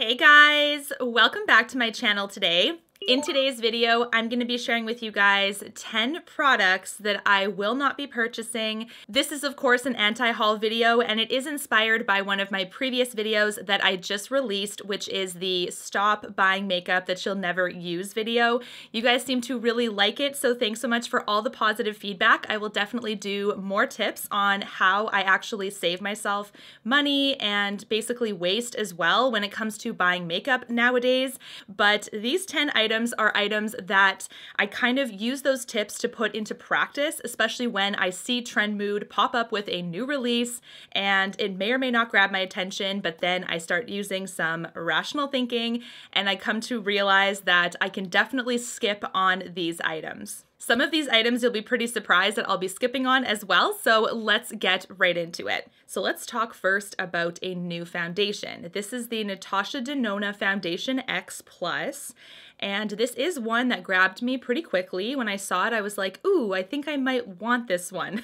Hey guys, welcome back to my channel today. In today's video, I'm going to be sharing with you guys 10 products that I will not be purchasing. This is of course an anti-haul video, and it is inspired by one of my previous videos that I just released, which is the Stop Buying Makeup That You'll Never Use video. You guys seem to really like it, so thanks so much for all the positive feedback. I will definitely do more tips on how I actually save myself money and basically waste as well when it comes to buying makeup nowadays. But these 10 items are items that I kind of use those tips to put into practice, especially when I see Trendmood pop up with a new release and it may or may not grab my attention, but then I start using some rational thinking and I come to realize that I can definitely skip on these items. Some of these items you'll be pretty surprised that I'll be skipping on as well, so let's get right into it. So let's talk first about a new foundation. This is the Natasha Denona Foundation X Plus, and this is one that grabbed me pretty quickly. When I saw it, I was like, ooh, I think I might want this one.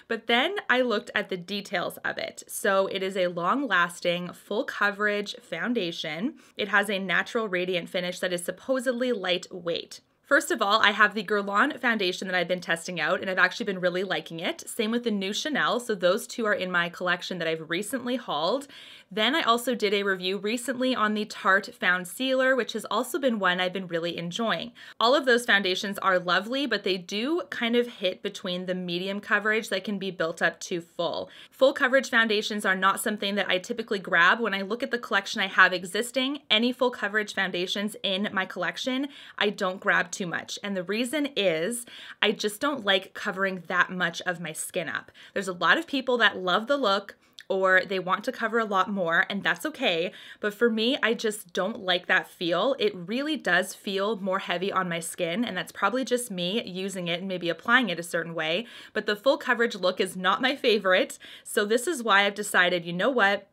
But then I looked at the details of it. So it is a long-lasting, full coverage foundation. It has a natural radiant finish that is supposedly lightweight. First of all, I have the Guerlain foundation that I've been testing out, and I've actually been really liking it. Same with the new Chanel, so those two are in my collection that I've recently hauled. Then I also did a review recently on the Tarte Found Sealer, which has also been one I've been really enjoying. All of those foundations are lovely, but they do kind of hit between the medium coverage that can be built up to full. Full coverage foundations are not something that I typically grab. When I look at the collection I have existing, any full coverage foundations in my collection, I don't grab too much. And the reason is I just don't like covering that much of my skin up. There's a lot of people that love the look or they want to cover a lot more, and that's okay. But for me, I just don't like that feel. It really does feel more heavy on my skin, and that's probably just me using it and maybe applying it a certain way. But the full coverage look is not my favorite. So this is why I've decided, you know what?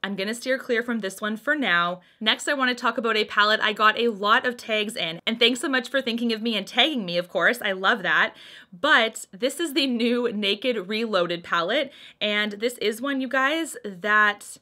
I'm gonna steer clear from this one for now. Next, I wanna talk about a palette I got a lot of tags in. And thanks so much for thinking of me and tagging me, of course. I love that. But this is the new Naked Reloaded palette. And this is one, you guys, that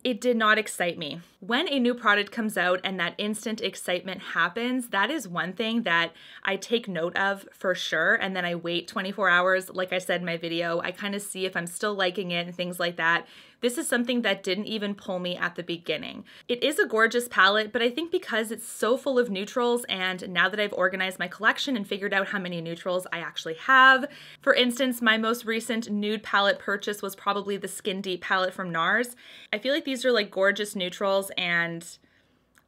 it did not excite me. When a new product comes out and that instant excitement happens, that is one thing that I take note of for sure. And then I wait 24 hours. Like I said in my video, I kind of see if I'm still liking it and things like that. This is something that didn't even pull me at the beginning. It is a gorgeous palette, but I think because it's so full of neutrals, and now that I've organized my collection and figured out how many neutrals I actually have, for instance, my most recent nude palette purchase was probably the Skin Deep palette from NARS. I feel like these are like gorgeous neutrals, and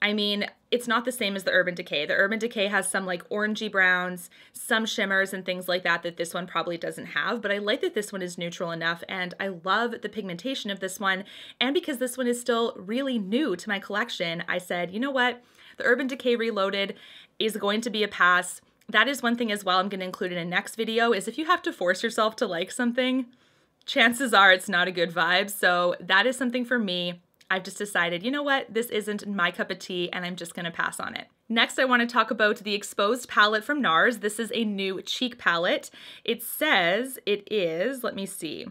I mean, it's not the same as the Urban Decay. The Urban Decay has some like orangey browns, some shimmers and things like that this one probably doesn't have, but I like that this one is neutral enough, and I love the pigmentation of this one. And because this one is still really new to my collection, I said, you know what? The Urban Decay Reloaded is going to be a pass. That is one thing as well I'm going to include in a next video, is if you have to force yourself to like something, chances are it's not a good vibe. So that is something for me. I've just decided, you know what, this isn't my cup of tea and I'm just gonna pass on it. Next, I wanna talk about the Exposed palette from NARS. This is a new cheek palette. It says it is, let me see.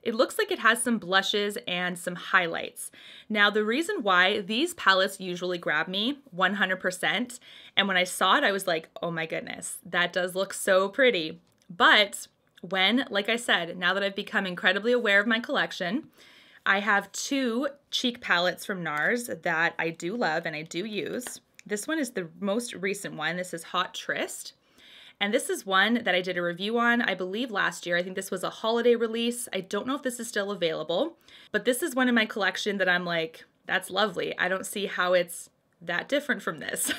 It looks like it has some blushes and some highlights. Now, the reason why these palettes usually grab me 100%, and when I saw it, I was like, oh my goodness, that does look so pretty. But when, like I said, now that I've become incredibly aware of my collection, I have two cheek palettes from NARS that I do love and I do use. This one is the most recent one. This is Hot Tryst. And this is one that I did a review on, I believe last year. I think this was a holiday release. I don't know if this is still available, but this is one in my collection that I'm like, that's lovely. I don't see how it's that different from this,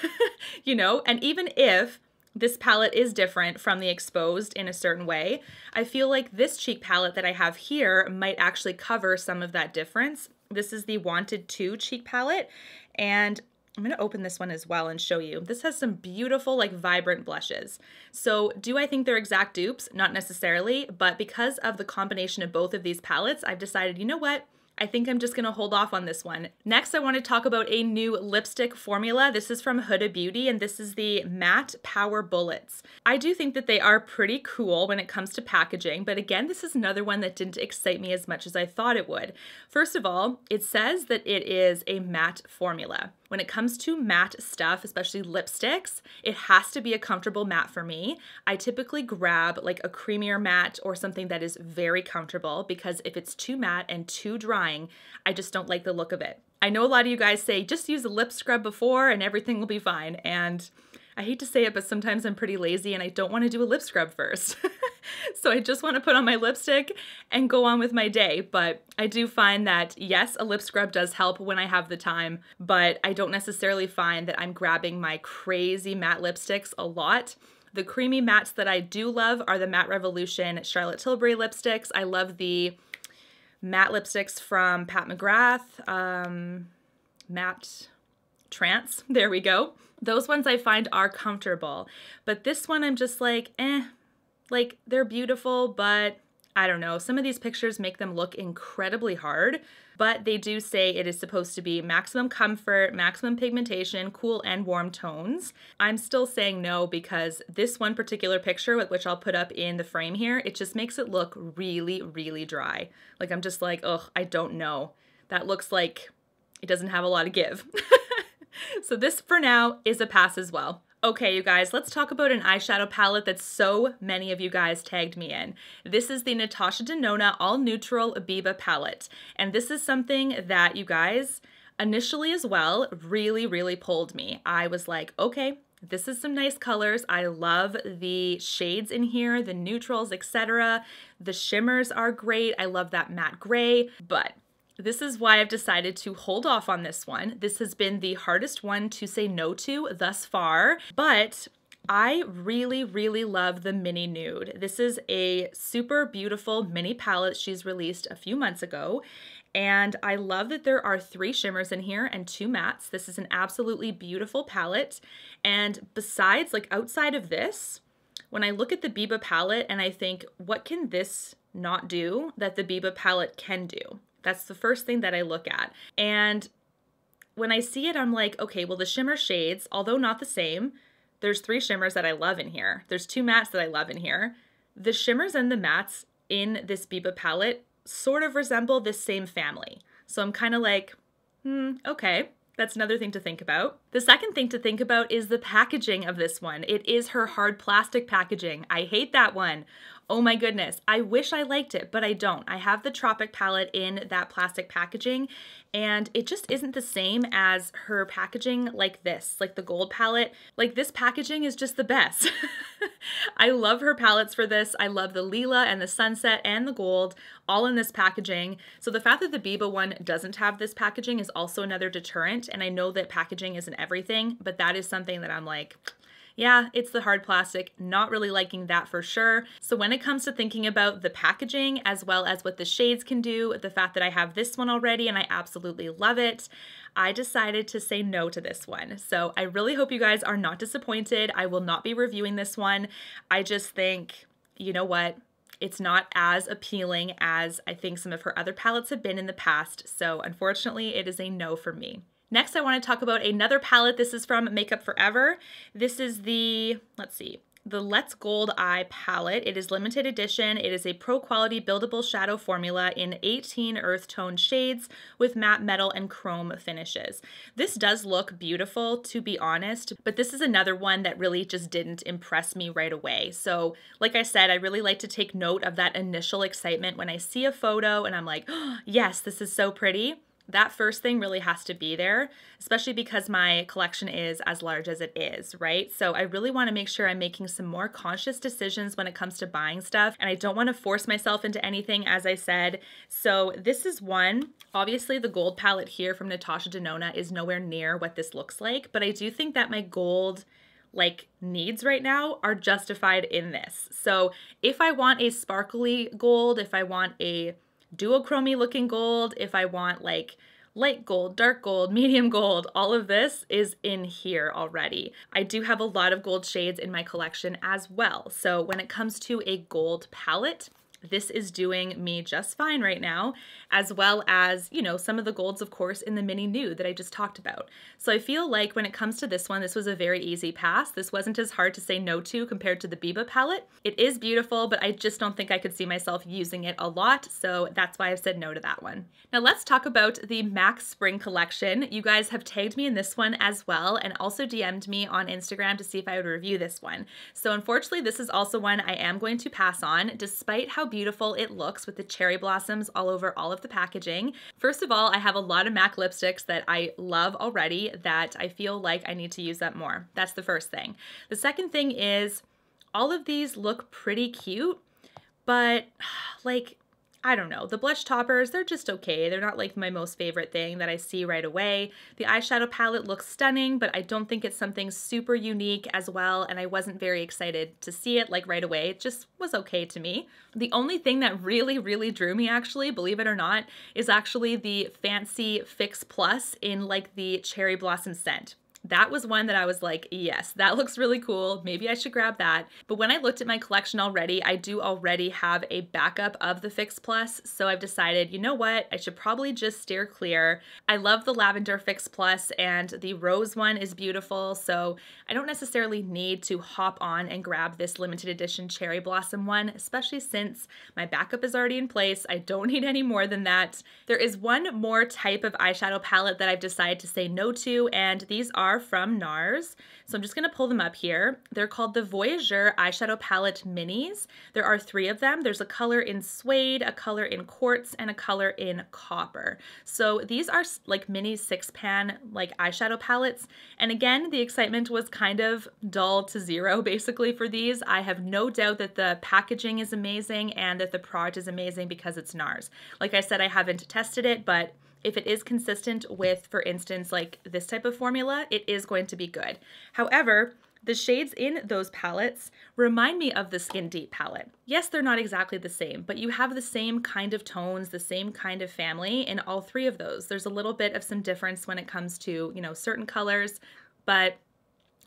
you know? And even if this palette is different from the Exposed in a certain way, I feel like this cheek palette that I have here might actually cover some of that difference. This is the Wanted 2 cheek palette, and I'm gonna open this one as well and show you. This has some beautiful, like, vibrant blushes. So do I think they're exact dupes? Not necessarily, but because of the combination of both of these palettes, I've decided, you know what? I think I'm just gonna hold off on this one. Next, I want to talk about a new lipstick formula. This is from Huda Beauty, and this is the Matte Power Bullets. I do think that they are pretty cool when it comes to packaging, but again, this is another one that didn't excite me as much as I thought it would. First of all, it says that it is a matte formula. When it comes to matte stuff, especially lipsticks, it has to be a comfortable matte for me. I typically grab like a creamier matte or something that is very comfortable, because if it's too matte and too drying, I just don't like the look of it. I know a lot of you guys say just use a lip scrub before and everything will be fine, and I hate to say it, but sometimes I'm pretty lazy and I don't want to do a lip scrub first. So I just want to put on my lipstick and go on with my day. But I do find that, yes, a lip scrub does help when I have the time, but I don't necessarily find that I'm grabbing my crazy matte lipsticks a lot. The creamy mattes that I do love are the Matte Revolution Charlotte Tilbury lipsticks. I love the matte lipsticks from Pat McGrath, Matte Trance, there we go. Those ones I find are comfortable, but this one I'm just like, like they're beautiful, but I don't know. Some of these pictures make them look incredibly hard, but they do say it is supposed to be maximum comfort, maximum pigmentation, cool and warm tones. I'm still saying no, because this one particular picture, which I'll put up in the frame here, it just makes it look really, really dry. Like I'm just like, ugh, I don't know. That looks like it doesn't have a lot of give. So this for now is a pass as well. Okay, you guys, let's talk about an eyeshadow palette that so many of you guys tagged me in. This is the Natasha Denona All Neutral Biba palette. And this is something that you guys initially as well really, really pulled me. I was like, okay, this is some nice colors. I love the shades in here, the neutrals, etc. The shimmers are great. I love that matte gray, but this is why I've decided to hold off on this one. This has been the hardest one to say no to thus far, but I really, really love the Mini Nude. This is a super beautiful mini palette she's released a few months ago, and I love that there are 3 shimmers in here and 2 mattes. This is an absolutely beautiful palette, and besides, like outside of this, when I look at the Biba palette and I think, what can this not do that the Biba palette can do? That's the first thing that I look at. And when I see it, I'm like, okay, well, the shimmer shades, although not the same, there's 3 shimmers that I love in here. There's 2 mattes that I love in here. The shimmers and the mattes in this Biba palette sort of resemble this same family. So I'm kind of like, okay. That's another thing to think about. The second thing to think about is the packaging of this one. It is her hard plastic packaging. I hate that one. Oh my goodness. I wish I liked it, but I don't. I have the Tropic palette in that plastic packaging, and it just isn't the same as her packaging like this, like the gold palette. Like this packaging is just the best. I love her palettes for this. I love the lila and the sunset and the gold all in this packaging. So the fact that the Biba one doesn't have this packaging is also another deterrent. And I know that packaging isn't everything, but that is something that I'm like, yeah, it's the hard plastic, not really liking that for sure. So when it comes to thinking about the packaging as well as what the shades can do, the fact that I have this one already and I absolutely love it, I decided to say no to this one. So I really hope you guys are not disappointed. I will not be reviewing this one. I just think, you know what? It's not as appealing as I think some of her other palettes have been in the past. So unfortunately, it is a no for me. Next, I want to talk about another palette. This is from Makeup Forever. This is the, the Let's Gold Eye palette. It is limited edition. It is a pro quality buildable shadow formula in 18 earth tone shades with matte metal and chrome finishes. This does look beautiful, to be honest, but this is another one that really just didn't impress me right away. So like I said, I really like to take note of that initial excitement when I see a photo and I'm like, oh, yes, this is so pretty. That first thing really has to be there, especially because my collection is as large as it is, right? So I really want to make sure I'm making some more conscious decisions when it comes to buying stuff, and I don't want to force myself into anything, as I said. So this is one. Obviously, the gold palette here from Natasha Denona is nowhere near what this looks like, but I do think that my gold needs right now are justified in this. So if I want a sparkly gold, if I want a duochrome looking gold, if I want like light gold, dark gold, medium gold, all of this is in here already. I do have a lot of gold shades in my collection as well. So when it comes to a gold palette, this is doing me just fine right now, as well as, you know, some of the golds, of course, in the mini nude that I just talked about. So I feel like when it comes to this one, this was a very easy pass. This wasn't as hard to say no to compared to the Biba palette. It is beautiful, but I just don't think I could see myself using it a lot, so that's why I've said no to that one. Now let's talk about the MAC Spring Collection. You guys have tagged me in this one as well, and also DM'd me on Instagram to see if I would review this one. So unfortunately, this is also one I am going to pass on, despite how beautiful it looks with the cherry blossoms all over all of the packaging. First of all, I have a lot of MAC lipsticks that I love already that I feel like I need to use up more. That's the first thing. The second thing is all of these look pretty cute, but like, I don't know, the blush toppers, they're just okay. They're not like my most favorite thing that I see right away. The eyeshadow palette looks stunning, but I don't think it's something super unique as well, and I wasn't very excited to see it like right away. It just was okay to me. The only thing that really, really drew me actually, believe it or not, is actually the Fancy Fix Plus in like the cherry blossom scent. That was one that I was like, yes, that looks really cool. Maybe I should grab that. But when I looked at my collection already, I do already have a backup of the Fix Plus. So I've decided, you know what? I should probably just steer clear. I love the Lavender Fix Plus and the Rose one is beautiful. So I don't necessarily need to hop on and grab this limited edition Cherry Blossom one, especially since my backup is already in place. I don't need any more than that. There is one more type of eyeshadow palette that I've decided to say no to, and these are from NARS. So I'm just going to pull them up here. They're called the Voyageur Eyeshadow Palette Minis. There are 3 of them. There's a color in suede, a color in quartz, and a color in copper. So these are like mini 6-pan like eyeshadow palettes. And again, the excitement was kind of dull to zero basically for these. I have no doubt that the packaging is amazing and that the product is amazing because it's NARS. Like I said, I haven't tested it, but if it is consistent with, for instance, like this type of formula, it is going to be good. However, the shades in those palettes remind me of the Skin Deep palette. Yes, they're not exactly the same, but you have the same kind of tones, the same kind of family in all 3 of those. There's a little bit of some difference when it comes to, you know, certain colors, but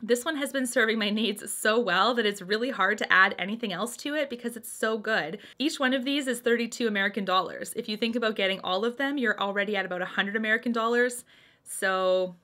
this one has been serving my needs so well that it's really hard to add anything else to it because it's so good. Each one of these is 32 American dollars. If you think about getting all of them, you're already at about 100 American dollars. So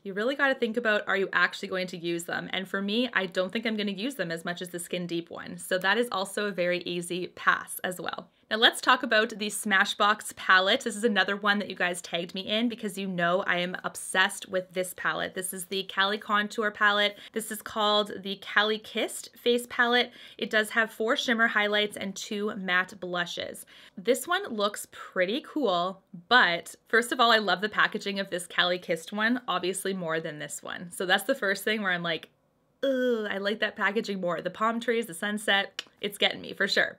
you really got to think about, are you actually going to use them? And for me, I don't think I'm going to use them as much as the Skin Deep one. So that is also a very easy pass as well. Now let's talk about the Smashbox palette. This is another one that you guys tagged me in because you know I am obsessed with this palette. This is the Cali Contour palette. This is called the Cali Kissed face palette. It does have 4 shimmer highlights and 2 matte blushes. This one looks pretty cool, but first of all, I love the packaging of this Cali Kissed one, obviously more than this one. So that's the first thing where I'm like, ugh, I like that packaging more. The palm trees, the sunset, it's getting me for sure.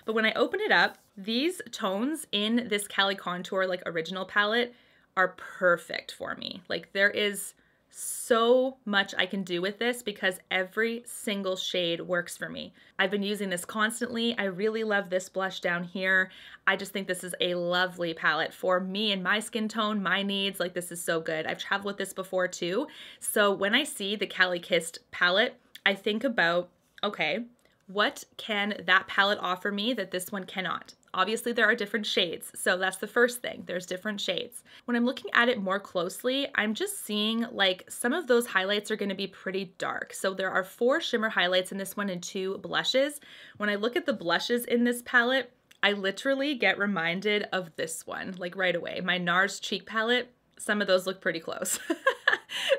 But when I open it up, these tones in this Cali Contour like original palette are perfect for me. Like there is so much I can do with this because every single shade works for me. I've been using this constantly. I really love this blush down here. I just think this is a lovely palette for me and my skin tone, my needs. Like this is so good. I've traveled with this before too. So when I see the Cali Kissed palette, I think about, okay, what can that palette offer me that this one cannot? Obviously, there are different shades, so that's the first thing. There's different shades. When I'm looking at it more closely, I'm just seeing like some of those highlights are going to be pretty dark. So there are 4 shimmer highlights in this one and 2 blushes. When I look at the blushes in this palette, I literally get reminded of this one, like right away. My NARS cheek palette, some of those look pretty close.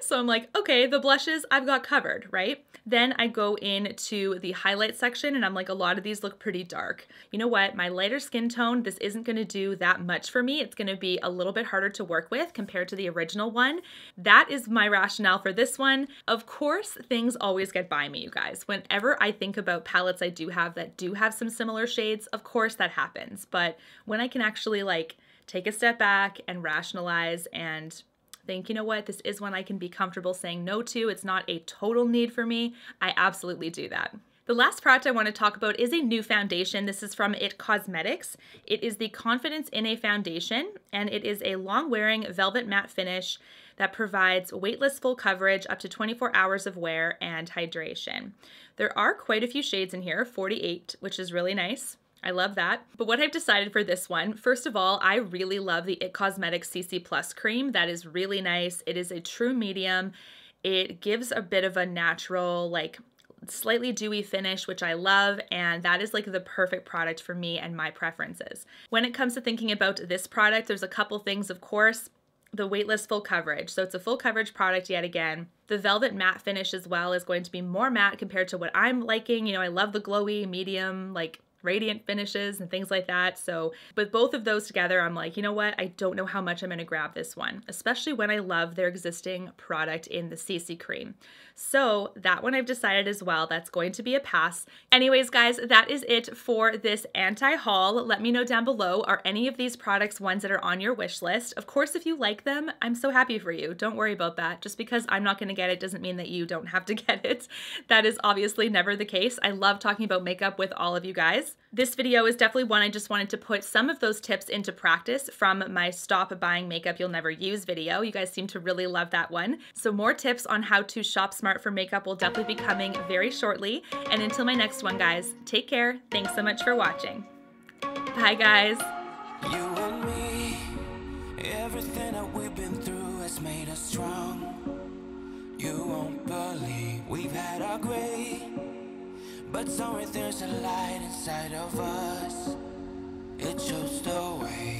So I'm like, okay, the blushes I've got covered, right? Then I go into the highlight section and I'm like, a lot of these look pretty dark. You know what? My lighter skin tone, this isn't going to do that much for me. It's going to be a little bit harder to work with compared to the original one. That is my rationale for this one. Of course, things always get by me, you guys. Whenever I think about palettes I do have that do have some similar shades, of course that happens. But when I can actually like take a step back and rationalize and think, you know what, this is one I can be comfortable saying no to. It's not a total need for me. I absolutely do that. The last product I want to talk about is a new foundation. This is from IT Cosmetics. It is the Confidence in a Foundation, and it is a long-wearing velvet matte finish that provides weightless full coverage up to 24 hours of wear and hydration. There are quite a few shades in here, 48, which is really nice. I love that. But what I've decided for this one, first of all, I really love the IT Cosmetics CC Plus cream. That is really nice. It is a true medium. It gives a bit of a natural, like slightly dewy finish, which I love, and that is like the perfect product for me and my preferences. When it comes to thinking about this product, there's a couple things, of course. The Weightless Full Coverage. So it's a full coverage product yet again. The velvet matte finish as well is going to be more matte compared to what I'm liking. You know, I love the glowy, medium, like radiant finishes and things like that. So with both of those together, I'm like, you know what? I don't know how much I'm going to grab this one, especially when I love their existing product in the CC cream. So that one I've decided as well, that's going to be a pass. Anyways, guys, that is it for this anti-haul. Let me know down below, are any of these products ones that are on your wish list? Of course, if you like them, I'm so happy for you. Don't worry about that. Just because I'm not going to get it doesn't mean that you don't have to get it. That is obviously never the case. I love talking about makeup with all of you guys. This video is definitely one I just wanted to put some of those tips into practice from my Stop Buying Makeup You'll Never Use video. You guys seem to really love that one. So more tips on how to shop smart for makeup will definitely be coming very shortly. And until my next one, guys, take care. Thanks so much for watching. Bye, guys. You and me, everything that we've been through has made us strong. You won't believe we've had our gray, but somewhere there's a light inside of us. It shows the way.